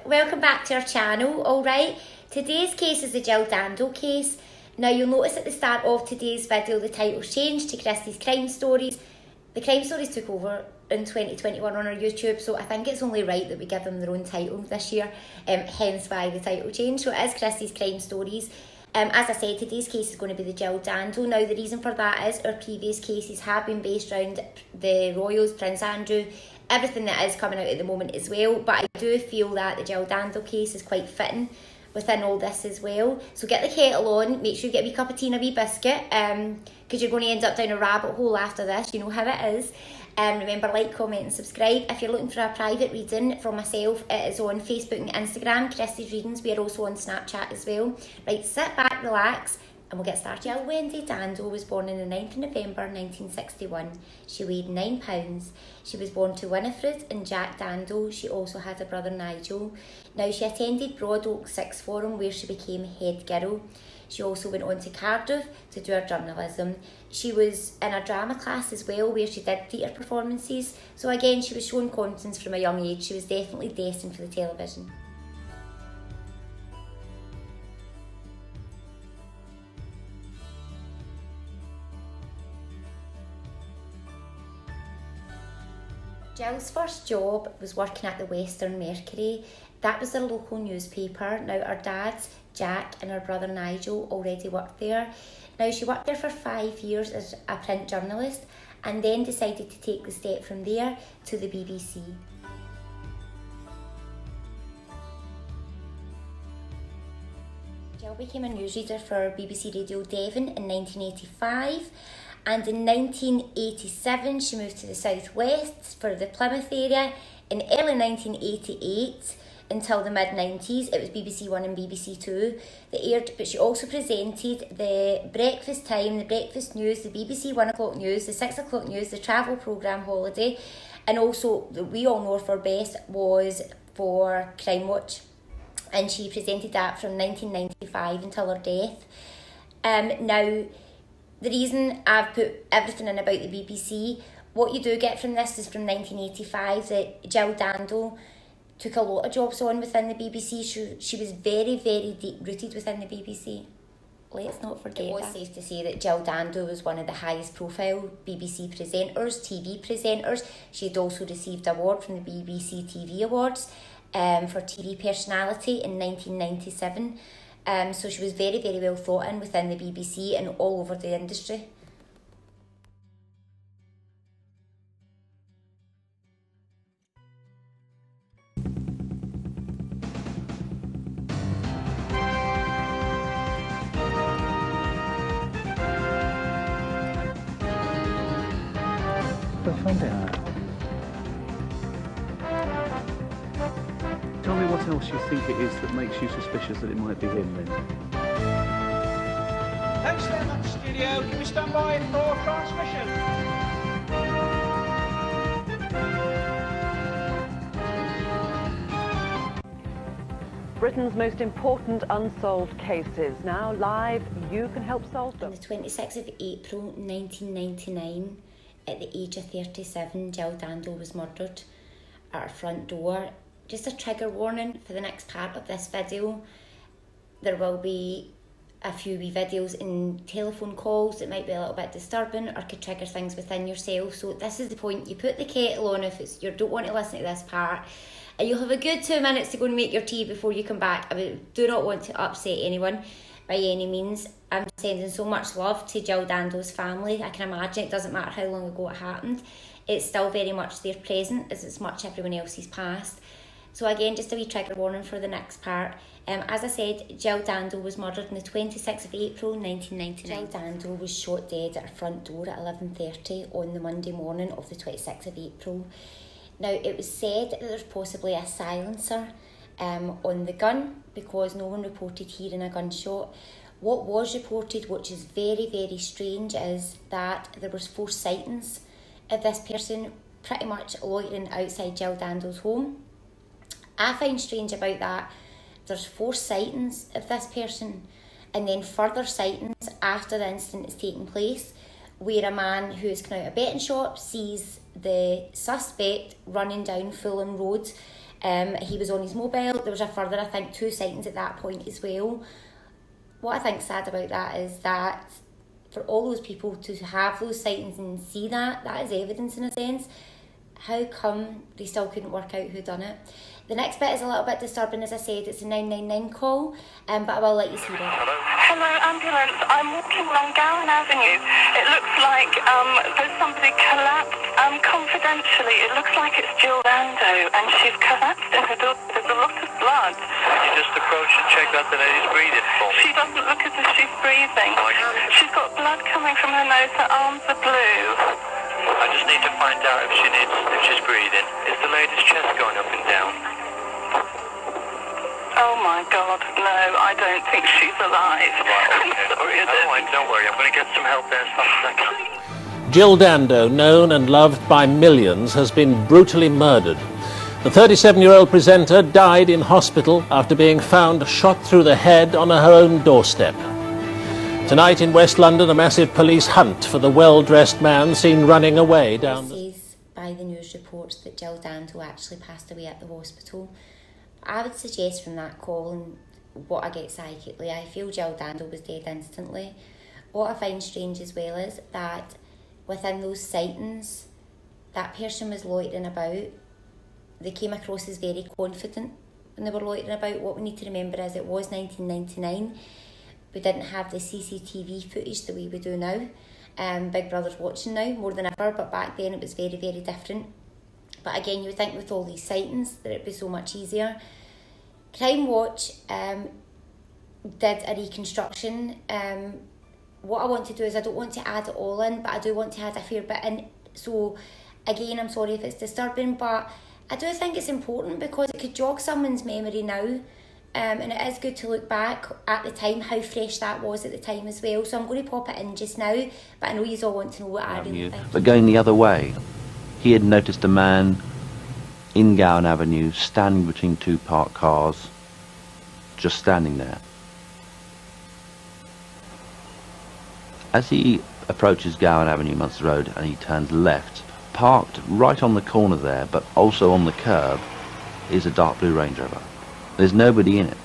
welcome back to our channel. Alright, today's case is the Jill Dando case. Now you'll notice at the start of today's video the title's changed to Christie's Crime Stories. The Crime Stories took over in 2021 on our YouTube, so I think it's only right that we give them their own title this year, hence why the title changed. So it is Christie's Crime Stories. As I said, today's case is going to be the Jill Dando. Now the reason for that is our previous cases have been based around the Royals, Prince Andrew, everything that is coming out at the moment as well, but I do feel that the Jill Dando case is quite fitting within all this as well. So get the kettle on, make sure you get a wee cup of tea and a wee biscuit, because you're going to end up down a rabbit hole after this, you know how it is. Remember, like, comment and subscribe. If you're looking for a private reading from myself, it is on Facebook and Instagram, Christie's Readings. We are also on Snapchat as well. Right, sit back, relax, and we'll get started. Jill Wendy Dando was born on the 9th of November 1961. She weighed 9 pounds. She was born to Winifred and Jack Dando. She also had a brother, Nigel. Now, she attended Broad Oak Sixth Form, where she became head girl. She also went on to Cardiff to do her journalism. She was in a drama class as well, where she did theatre performances. So again, she was shown confidence from a young age. She was definitely destined for the television. Jill's first job was working at the Western Mercury. That was their local newspaper. Now her dad, Jack, and her brother Nigel already worked there. Now she worked there for 5 years as a print journalist and then decided to take the step from there to the BBC. Jill became a newsreader for BBC Radio Devon in 1985. And in 1987, she moved to the southwest for the Plymouth area. In early 1988, until the mid-90s, it was BBC One and BBC Two that aired, but she also presented the breakfast time, the breakfast news, the BBC 1 o'clock news, the 6 o'clock news, the travel programme Holiday, and also, we all know her for best, was for Crime Watch. And she presented that from 1995 until her death. Now, the reason I've put everything in about the BBC, what you do get from this is from 1985 that Jill Dando took a lot of jobs on within the BBC. She was very, very deep-rooted within the BBC. Let's not forget it was safe to say that Jill Dando was one of the highest profile BBC presenters, TV presenters. She had also received an award from the BBC TV Awards for TV personality in 1997. So she was very, very well thought in within the BBC and all over the industry. I found it out. Tell me what else you think it is that makes you suspicious that it might be him then. Thanks very much, studio. Can we stand by for transmission? Britain's most important unsolved cases. Now live, you can help solve them. On the 26th of April 1999, at the age of 37, Jill Dando was murdered at her front door. Just a trigger warning for the next part of this video. There will be a few wee videos and telephone calls that might be a little bit disturbing or could trigger things within yourself. So this is the point. You put the kettle on if you don't want to listen to this part. And you'll have a good 2 minutes to go and make your tea before you come back. I do not want to upset anyone by any means. I'm sending so much love to Jill Dando's family. I can imagine it doesn't matter how long ago it happened. It's still very much their present as it's much everyone else's past. So again, just a wee trigger warning for the next part. As I said, Jill Dando was murdered on the 26th of April 1999. Jill Dando was shot dead at her front door at 11:30 on the Monday morning of the 26th of April. Now, it was said that there's possibly a silencer on the gun because no one reported hearing a gunshot. What was reported, which is very, very strange, is that there was 4 sightings of this person pretty much loitering outside Jill Dando's home. I find strange about that, there's 4 sightings of this person and then further sightings after the incident has taken place where a man who has come out of a betting shop sees the suspect running down Fulham Road He was on his mobile. There was a further, I think, 2 sightings at that point as well. What I think's sad about that is that for all those people to have those sightings and see that is evidence in a sense. How come they still couldn't work out who done it? The next bit is a little bit disturbing, as I said. It's a 999 call, but I will let you hear it. Hello, ambulance. I'm walking along Gowan Avenue. It looks like there's somebody collapsed. Confidentially, it looks like it's Jill Dando, and she's collapsed in her door. There's a lot of blood. Can you just approach and check that the lady's breathing for me? She doesn't look as if she's breathing. She's got blood coming from her nose. Her arms are blue. I just need to find out if she's breathing. Is the lady's chest going up and down? Oh my God, no, I don't think she's alive. Right, okay. I'm sorry, Don't worry, I'm going to get some help there as fast as I can. Jill Dando, known and loved by millions, has been brutally murdered. The 37-year-old presenter died in hospital after being found shot through the head on her own doorstep. Tonight in West London, a massive police hunt for the well-dressed man seen running away down the... It says by the news reports that Jill Dando actually passed away at the hospital. I would suggest from that call and what I get psychically, I feel Jill Dando was dead instantly. What I find strange as well is that within those sightings, that person was loitering about. They came across as very confident when they were loitering about. What we need to remember is it was 1999. We didn't have the CCTV footage the way we do now. Big Brother's watching now more than ever, but back then it was very, very different. But again, you would think with all these sightings that it'd be so much easier. Crime Watch did a reconstruction. What I want to do is I don't want to add it all in, but I do want to add a fair bit in. So again, I'm sorry if it's disturbing, but I do think it's important because it could jog someone's memory now. And it is good to look back at the time, how fresh that was at the time as well. So I'm going to pop it in just now, but I know you all want to know what I really think. But going the other way, he had noticed a man in Gowan Avenue standing between 2 parked cars, just standing there. As he approaches Gowan Avenue, Munster Road, and he turns left, parked right on the corner there, but also on the curb, is a dark blue Range Rover. There's nobody in it.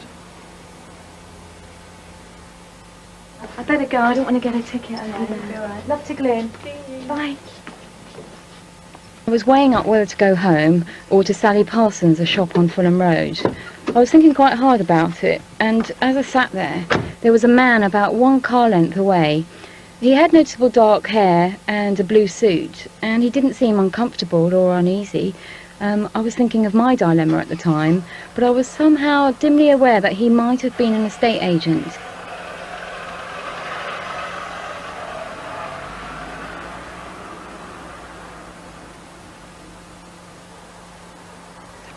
I better go. I don't want to get a ticket over there. All right. Love to Glyn. Bye. I was weighing up whether to go home or to Sally Parsons' a shop on Fulham Road. I was thinking quite hard about it, and as I sat there was a man about 1 car length away. He had noticeable dark hair and a blue suit, and he didn't seem uncomfortable or uneasy. I was thinking of my dilemma at the time, but I was somehow dimly aware that he might have been an estate agent.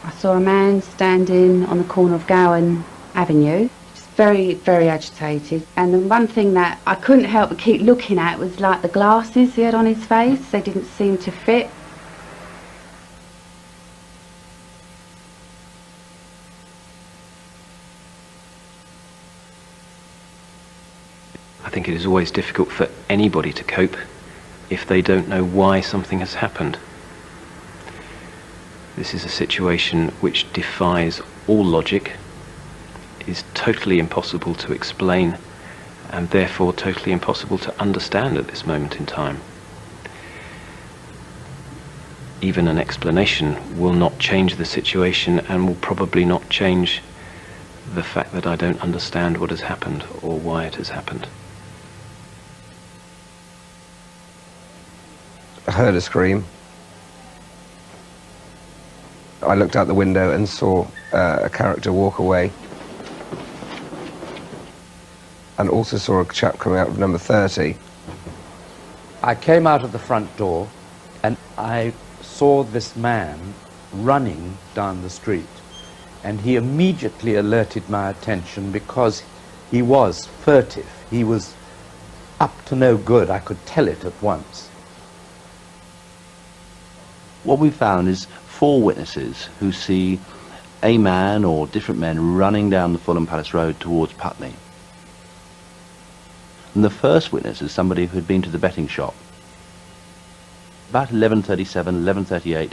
I saw a man standing on the corner of Gowan Avenue, just very, very agitated. And the one thing that I couldn't help but keep looking at was like the glasses he had on his face. They didn't seem to fit. I think it is always difficult for anybody to cope if they don't know why something has happened. This is a situation which defies all logic, is totally impossible to explain, and therefore totally impossible to understand at this moment in time. Even an explanation will not change the situation and will probably not change the fact that I don't understand what has happened or why it has happened. I heard a scream. I looked out the window and saw a character walk away, and also saw a chap coming out of number 30. I came out of the front door and I saw this man running down the street, and he immediately alerted my attention because he was furtive. He was up to no good. I could tell it at once. What we found is 4 witnesses who see a man or different men running down the Fulham Palace Road towards Putney. And the first witness is somebody who had been to the betting shop. About 11:37, 11:38,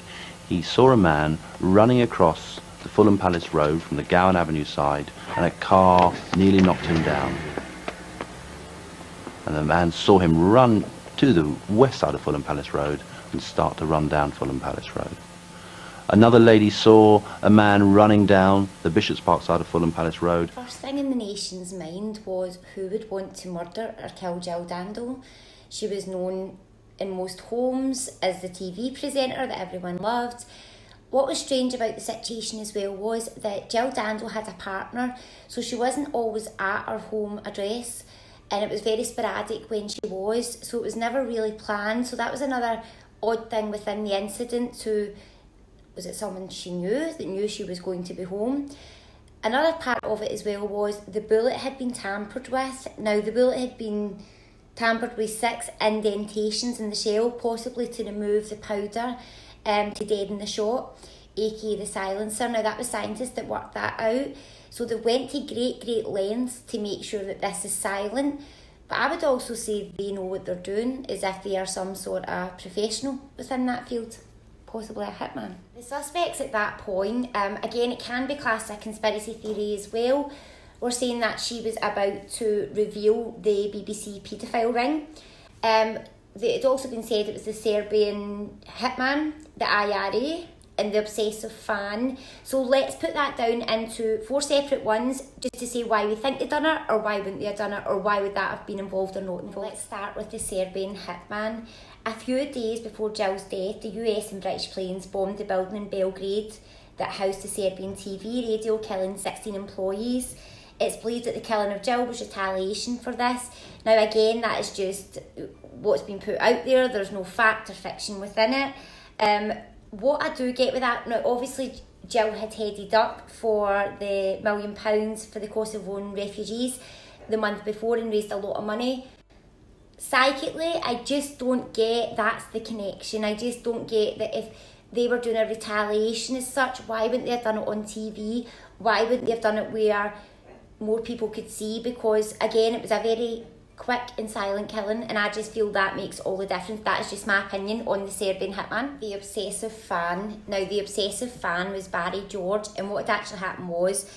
he saw a man running across the Fulham Palace Road from the Gowan Avenue side, and a car nearly knocked him down. And the man saw him run to the west side of Fulham Palace Road and start to run down Fulham Palace Road. Another lady saw a man running down the Bishop's Park side of Fulham Palace Road. First thing in the nation's mind was who would want to murder or kill Jill Dando. She was known in most homes as the TV presenter that everyone loved. What was strange about the situation as well was that Jill Dando had a partner, so she wasn't always at her home address, and it was very sporadic when she was, so it was never really planned. So that was another odd thing within the incident. So was it someone she knew that knew she was going to be home? Another part of it as well was the bullet had been tampered with. Now the bullet had been tampered with 6 indentations in the shell, possibly to remove the powder to deaden the shot, aka the silencer. Now that was scientists that worked that out, so they went to great lengths to make sure that this is silent. But I would also say they know what they're doing, as if they are some sort of professional within that field, possibly a hitman. The suspects at that point, again, it can be classed as a conspiracy theory as well. We're saying that she was about to reveal the BBC paedophile ring. It had also been said it was the Serbian hitman, the IRA, and the obsessive fan. So let's put that down into 4 separate ones, just to say why we think they done it, or why wouldn't they have done it, or why would that have been involved or not involved. Let's start with the Serbian hitman. A few days before Jill's death, the US and British planes bombed the building in Belgrade that housed the Serbian TV radio, killing 16 employees. It's believed that the killing of Jill was retaliation for this. Now again, that is just what's been put out there. There's no fact or fiction within it. What I do get with that, now obviously Jill had headed up for the £1 million for the Kosovoan refugees the month before and raised a lot of money. Psychically, I just don't get that's the connection. I just don't get that if they were doing a retaliation as such, why wouldn't they have done it on TV? Why wouldn't they have done it where more people could see? Because again, it was a very quick and silent killing, and I just feel that makes all the difference. That is just my opinion on the Serbian hitman. The obsessive fan. Now the obsessive fan was Barry George, and what had actually happened was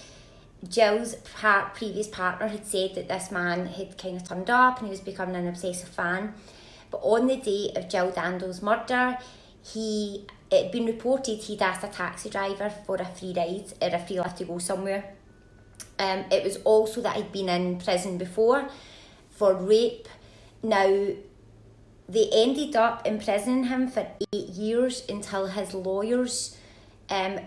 Jill's previous partner had said that this man had kind of turned up and he was becoming an obsessive fan. But on the day of Jill Dando's murder, it had been reported he'd asked a taxi driver for a free ride or a free lift to go somewhere. It was also that he'd been in prison before for rape. Now, they ended up imprisoning him for 8 years until his lawyers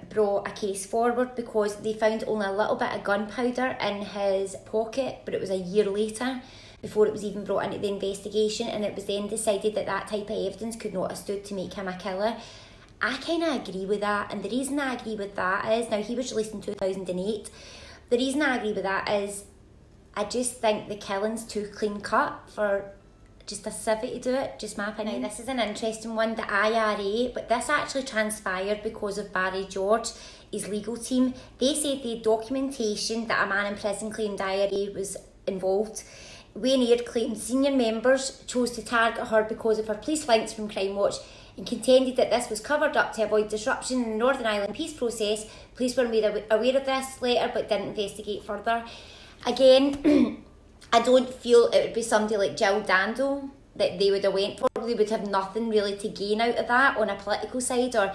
brought a case forward, because they found only a little bit of gunpowder in his pocket, but it was a year later before it was even brought into the investigation, and it was then decided that that type of evidence could not have stood to make him a killer. I kind of agree with that, and the reason I agree with that is, now he was released in 2008, the reason I agree with that is I just think the killing's too clean cut for just a civvy to do it, just my opinion. Now, this is an interesting one, the IRA, but this actually transpired because of Barry George, his legal team. They said the documentation that a man in prison claimed IRA was involved. Wayne Aird claimed senior members chose to target her because of her police links from Crime Watch, and contended that this was covered up to avoid disruption in the Northern Ireland peace process. Police were made aware of this later but didn't investigate further. Again, I don't feel it would be somebody like Jill Dando that they would have went for. They would have nothing really to gain out of that on a political side or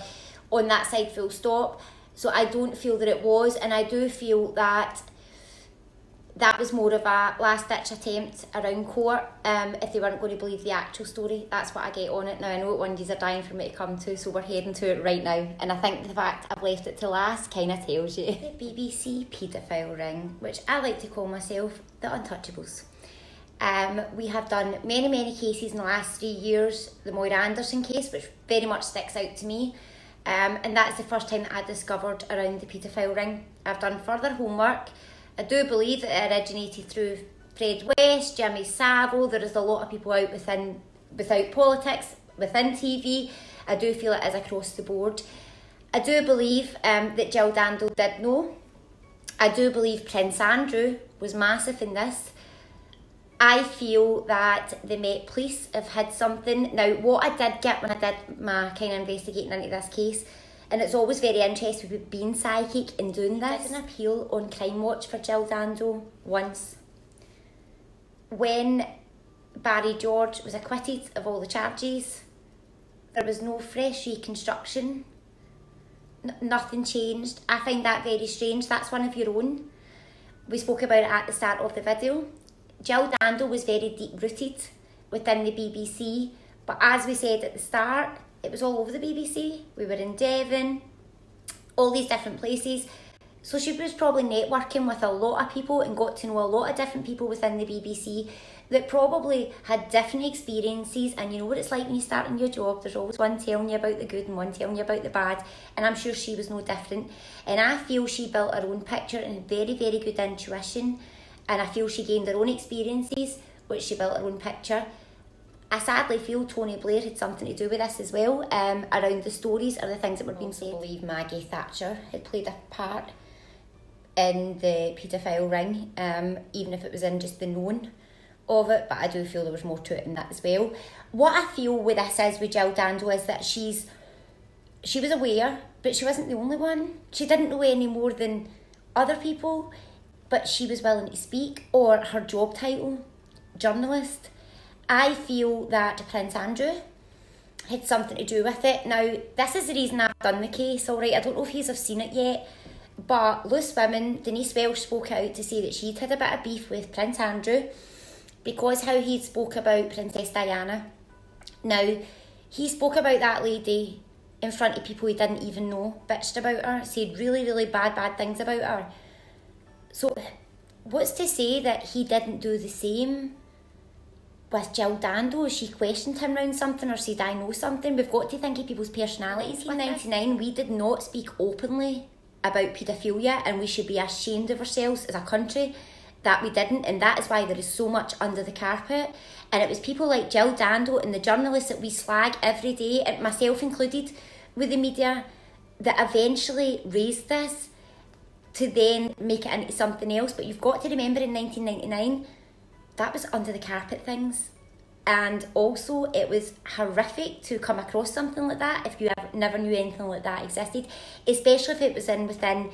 on that side full stop. So I don't feel that it was, and I do feel that that was more of a last-ditch attempt around court if they weren't going to believe the actual story. That's what I get on it. Now, I know what one are dying for me to come to, so we're heading to it right now. And I think the fact I've left it to last kind of tells you. The BBC paedophile ring, which I like to call myself the Untouchables. We have done many cases in the last 3 years. The Moira Anderson case, which very much sticks out to me. And that's the first time that I discovered around the paedophile ring. I've done further homework. I do believe that it originated through Fred West, Jimmy Savile. There is a lot of people out without politics, within TV. I do feel it is across the board. I do believe that Jill Dando did know. I do believe Prince Andrew was massive in this. I feel that the Met Police have had something. Now, what I did get when I did my kind of investigating into this case And it's always very interesting with being psychic and doing this. I did an appeal on Crime Watch for Jill Dando once. When Barry George was acquitted of all the charges, there was no fresh reconstruction. Nothing changed. I find that very strange. That's one of your own. We spoke about it at the start of the video. Jill Dando was very deep-rooted within the BBC, but as we said at the start, it was all over the BBC. We were in Devon, all these different places. So she was probably networking with a lot of people and got to know a lot of different people within the BBC that probably had different experiences. And you know what it's like when you start a new job, there's always one telling you about the good and one telling you about the bad, and I'm sure she was no different. And I feel she built her own picture and had very, very good intuition, and I feel she gained her own experiences, which she built her own picture. I sadly feel Tony Blair had something to do with this as well, around the stories or the things that were being said. I believe Maggie Thatcher had played a part in the paedophile ring, even if it was in just the known of it, but I do feel there was more to it than that as well. What I feel with this is, with Jill Dando, is that she was aware, but she wasn't the only one. She didn't know any more than other people, but she was willing to speak, or her job title, journalist. I feel that Prince Andrew had something to do with it. Now, this is the reason I've done the case, alright? I don't know if you've seen it yet, but Loose Women, Denise Welsh spoke out to say that she'd had a bit of beef with Prince Andrew because how he spoke about Princess Diana. Now, he spoke about that lady in front of people he didn't even know, bitched about her, said really, really bad things about her. So, what's to say that he didn't do the same with Jill Dando? She questioned him around something or said, I know something. We've got to think of people's personalities. In 1999, we did not speak openly about paedophilia, and we should be ashamed of ourselves as a country that we didn't, and that is why there is so much under the carpet. And it was people like Jill Dando and the journalists that we slag every day, and myself included, with the media, that eventually raised this to then make it into something else. But you've got to remember, in 1999, that was under the carpet things. And also, it was horrific to come across something like that if you never knew anything like that existed, especially if it was within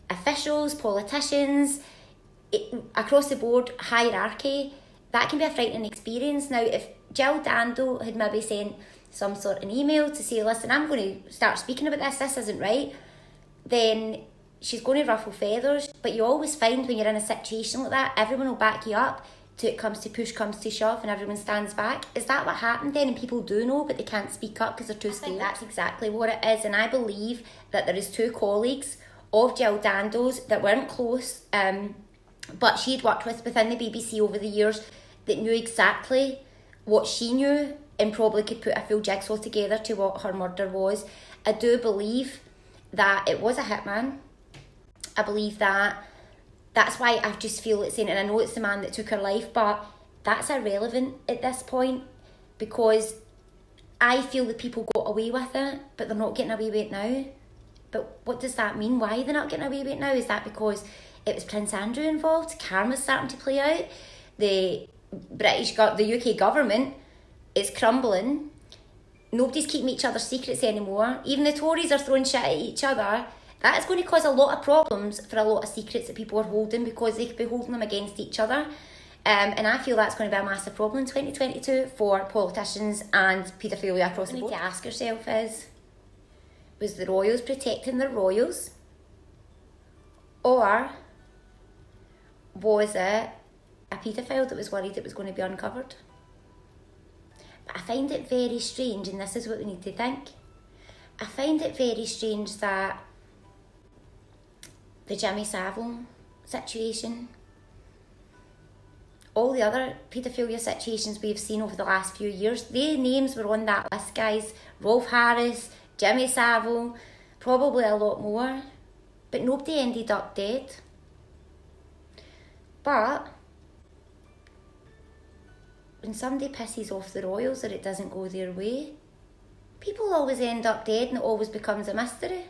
officials, politicians, across the board, hierarchy. That can be a frightening experience. Now, if Jill Dando had maybe sent some sort of an email to say, listen, I'm going to start speaking about this isn't right, then she's going to ruffle feathers. But you always find when you're in a situation like that, everyone will back you up till it comes to push, comes to shove, and everyone stands back. Is that what happened then? And people do know, but they can't speak up because they're too scared. That's exactly what it is. And I believe that there is two colleagues of Jill Dando's that weren't close, but she'd worked with within the BBC over the years that knew exactly what she knew and probably could put a full jigsaw together to what her murder was. I do believe that it was a hitman. I believe that. That's why I just feel it's saying, and I know it's the man that took her life, but that's irrelevant at this point, because I feel that people got away with it, but they're not getting away with it now. But what does that mean? Why they're not getting away with it now? Is that because it was Prince Andrew involved? Karma's starting to play out. The UK government is crumbling. Nobody's keeping each other's secrets anymore. Even the Tories are throwing shit at each other. That is going to cause a lot of problems for a lot of secrets that people are holding, because they could be holding them against each other. And I feel that's going to be a massive problem in 2022 for politicians and paedophilia across the board. What you need to ask yourself is, was the royals protecting the royals? Or was it a paedophile that was worried it was going to be uncovered? But I find it very strange, and this is what we need to think. I find it very strange that the Jimmy Savile situation, all the other paedophilia situations we've seen over the last few years, their names were on that list, guys. Rolf Harris, Jimmy Savile, probably a lot more, but nobody ended up dead. But when somebody pisses off the royals or it doesn't go their way, people always end up dead and it always becomes a mystery.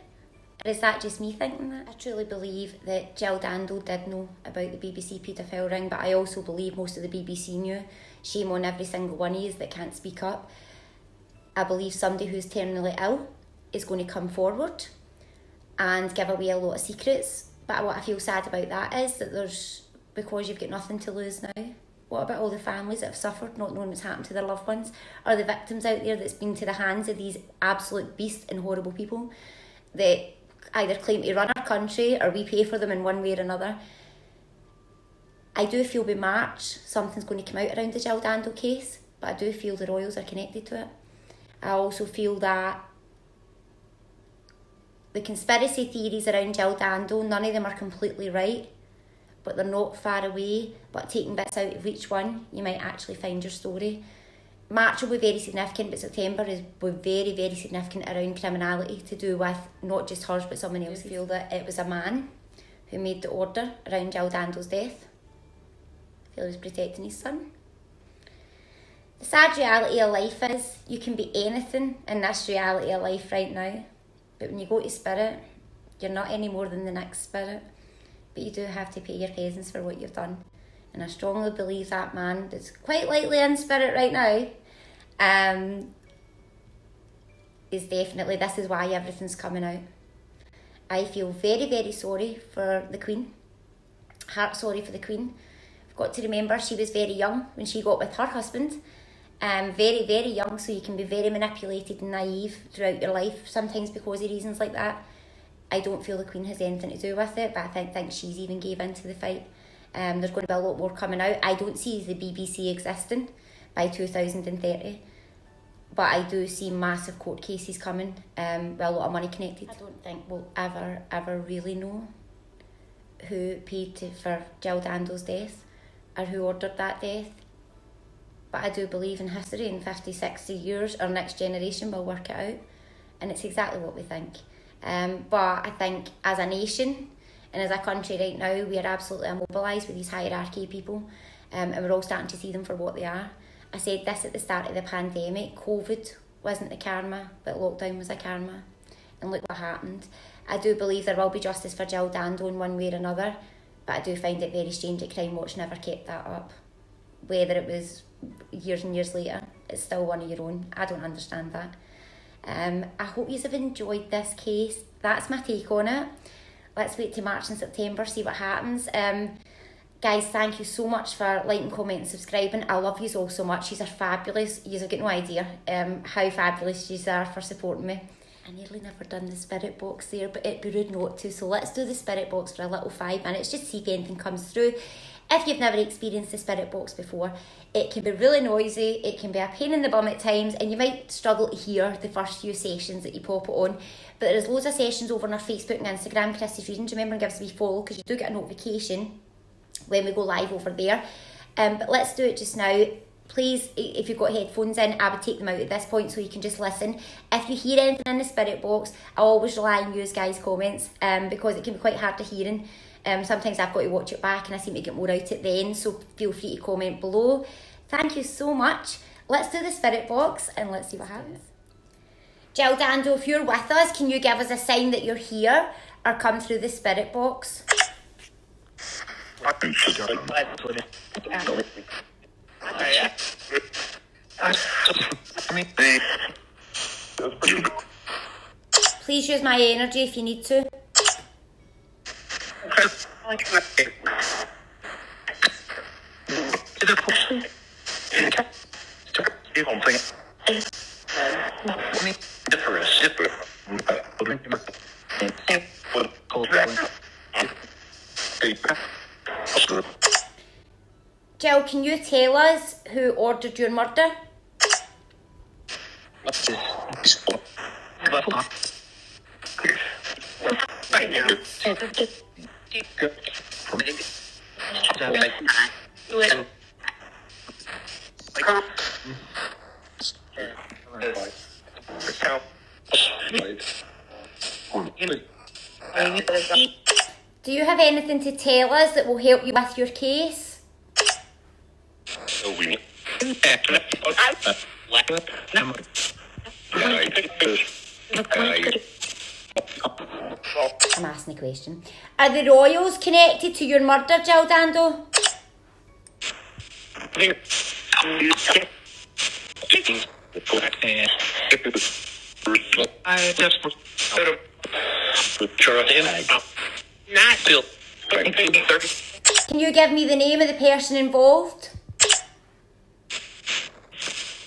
Or is that just me thinking that? I truly believe that Jill Dando did know about the BBC paedophile ring, but I also believe most of the BBC knew. Shame on every single one of you that can't speak up. I believe somebody who's terminally ill is going to come forward and give away a lot of secrets. But what I feel sad about that is that because you've got nothing to lose now. What about all the families that have suffered, not knowing what's happened to their loved ones? Or the victims out there that's been to the hands of these absolute beasts and horrible people that either claim to run our country or we pay for them in one way or another? I do feel by March something's going to come out around the Jill Dando case, but I do feel the royals are connected to it. I also feel that the conspiracy theories around Jill Dando, none of them are completely right, but they're not far away. But taking bits out of each one, you might actually find your story. March will be very significant, but September will be very, very significant around criminality to do with not just hers, but someone else. I feel that it was a man who made the order around Jill Dando's death. I feel he was protecting his son. The sad reality of life is you can be anything in this reality of life right now, but when you go to spirit, you're not any more than the next spirit. But you do have to pay your peasants for what you've done. And I strongly believe that man that's quite likely in spirit right now is definitely, this is why everything's coming out. I feel very, very sorry for the Queen. Heart sorry for the Queen. I've got to remember she was very young when she got with her husband. Very, very young, so you can be very manipulated and naive throughout your life, sometimes because of reasons like that. I don't feel the Queen has anything to do with it, but I think she's even gave into the fight. There's going to be a lot more coming out. I don't see the BBC existing by 2030, but I do see massive court cases coming with a lot of money connected. I don't think we'll ever really know who paid for Jill Dando's death or who ordered that death. But I do believe in history. In 50, 60 years, our next generation will work it out, and it's exactly what we think. But I think as a nation and as a country right now, we are absolutely immobilised with these hierarchy of people, and we're all starting to see them for what they are. I said this at the start of the pandemic, COVID wasn't the karma, but lockdown was a karma, and look what happened. I do believe there will be justice for Jill Dando in one way or another, but I do find it very strange that Crime Watch never kept that up. Whether it was years and years later, it's still one of your own. I don't understand that. I hope you have enjoyed this case. That's my take on it. Let's wait to March and September, see what happens. Guys, thank you so much for liking, commenting, and subscribing. I love you all so much. You are fabulous. You have got no idea how fabulous you are for supporting me. I nearly never done the spirit box there, but it'd be rude not to. So let's do the spirit box for a little 5 minutes, just see if anything comes through. If you've never experienced the spirit box before, it can be really noisy, it can be a pain in the bum at times, and you might struggle to hear the first few sessions that you pop it on. But there's loads of sessions over on our Facebook and Instagram, Christy's Readings. Remember and give us a wee follow, because you do get a notification when we go live over there. But let's do it just now. Please, if you've got headphones in, I would take them out at this point so you can just listen. If you hear anything in the spirit box, I always rely on you guys' comments, because it can be quite hard to hearing. Sometimes I've got to watch it back and I seem to get more out it then, so feel free to comment below. Thank you so much. Let's do the spirit box and let's see what happens. Jill Dando, if you're with us, can you give us a sign that you're here or come through the spirit box? Please use my energy if you need to. Jill, can you tell us who ordered your murder? Do you have anything to tell us that will help you with your case? I'm asking the question. Are the royals connected to your murder, Jill Dando? I just Can you give me the name of the person involved?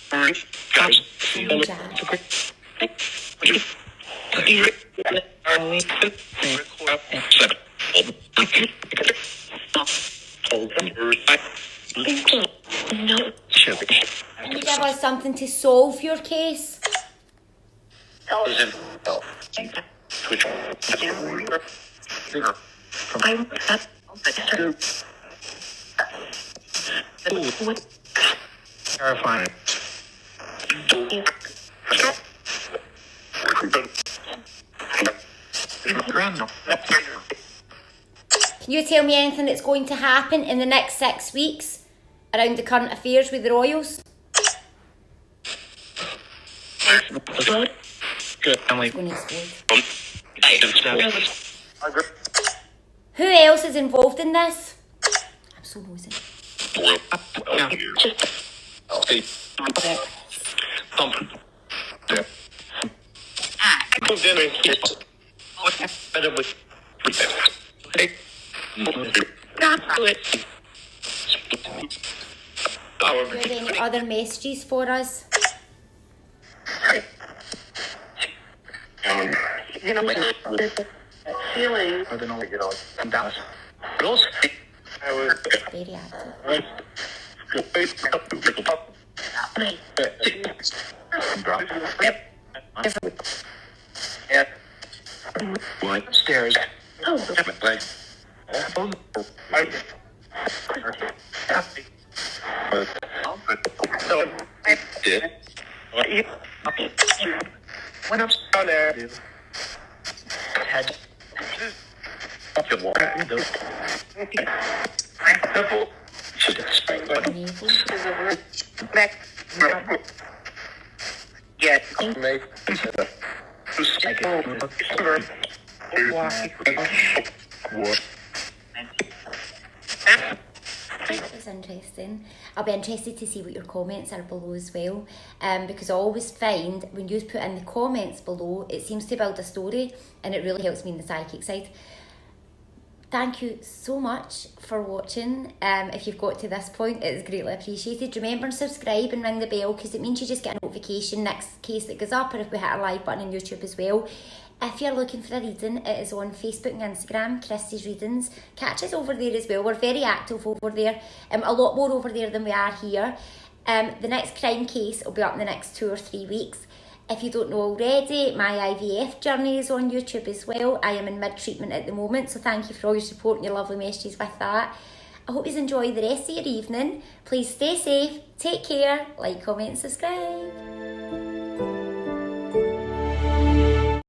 Can you give us something to solve your case? Terrifying. Can you tell me anything that's going to happen in the next 6 weeks around the current affairs with the Royals? Good. It's going to explode. Who else is involved in this? I'm so nosy. Do you have any other messages for us? Feeling. I don't know what you know. I'm down. But also, I was very active. Upstairs. Oh, I did. Went up there. Head. That's interesting. I'll be interested to see what your comments are below as well, because I always find when you put in the comments below, it seems to build a story and it really helps me in the psychic side. Thank you so much for watching. If you've got to this point, it is greatly appreciated. Remember and subscribe and ring the bell, because it means you just get a notification next case that goes up, or if we hit a like button on YouTube as well. If you're looking for a reading, it is on Facebook and Instagram, Christie's Readings. Catch us over there as well. We're very active over there. A lot more over there than we are here. The next crime case will be up in the next 2 or 3 weeks. If you don't know already, my IVF journey is on YouTube as well. I am in mid-treatment at the moment, so thank you for all your support and your lovely messages with that. I hope you enjoy the rest of your evening. Please stay safe, take care, like, comment, subscribe.